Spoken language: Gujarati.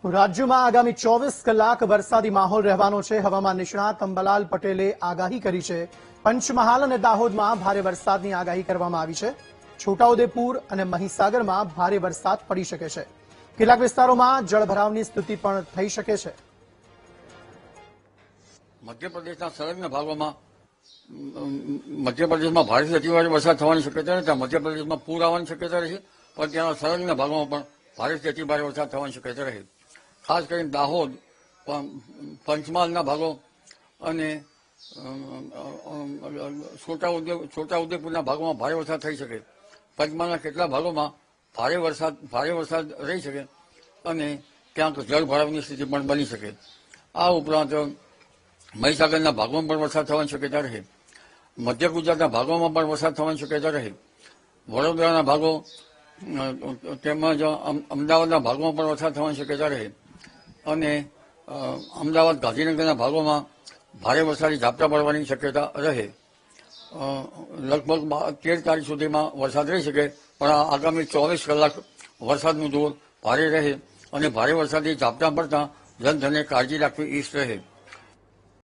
રાજ્યમાં આગામી 24 કલાક વરસાદી માહોલ રહેવાનો છે. હવામાન નિષ્ણાત અંબાલાલ પટેલે આગાહી કરી છે. પંચમહાલ અને દાહોદમાં ભારે વરસાદની આગાહી કરવામાં આવી છે. છોટાઉદેપુર અને મહીસાગરમાં ભારે વરસાદ પડી શકે છે. કેટલાક વિસ્તારોમાં જળભરાવની સ્થિતિ પણ થઈ શકે છે. મધ્યપ્રદેશના સંલગ્ન ભાગોમાં મધ્યપ્રદેશમાં ભારેથી અતિભારે વરસાદ થવાની શક્યતા નથી. મધ્યપ્રદેશમાં પૂર આવવાની શક્યતા રહે, પણ ત્યાંના સંલગ્ન ભાગોમાં પણ ભારેથી અતિભારે વરસાદ થવાની શક્યતા રહે. ખાસ કરીને દાહોદ, પંચમહાલના ભાગો અને છોટાઉદેપુરના ભાગોમાં ભારે વરસાદ થઈ શકે. પંચમહાલના કેટલાક ભાગોમાં ભારે વરસાદ રહી શકે અને ક્યાંક જળભરાવની સ્થિતિ પણ બની શકે. આ ઉપરાંત મહીસાગરના ભાગોમાં પણ વરસાદ થવાની શક્યતા રહે. મધ્ય ગુજરાતના ભાગોમાં પણ વરસાદ થવાની શક્યતા રહે. વડોદરાના ભાગો તેમજ અમદાવાદના ભાગોમાં પણ વરસાદ થવાની શક્યતા રહે અને અમદાવાદ, ગાંધીનગરના ભાગોમાં ભારે વરસાદી ઝાપટા પડવાની શક્યતા રહે. લગભગ 13 તારીખ સુધીમાં વરસાદ રહી શકે, પણ આગામી 24 કલાક વરસાદનું જોર ભારે રહે અને ભારે વરસાદી ઝાપટા પડતા જનધને કાળજી રાખવી ઈષ્ટ રહે.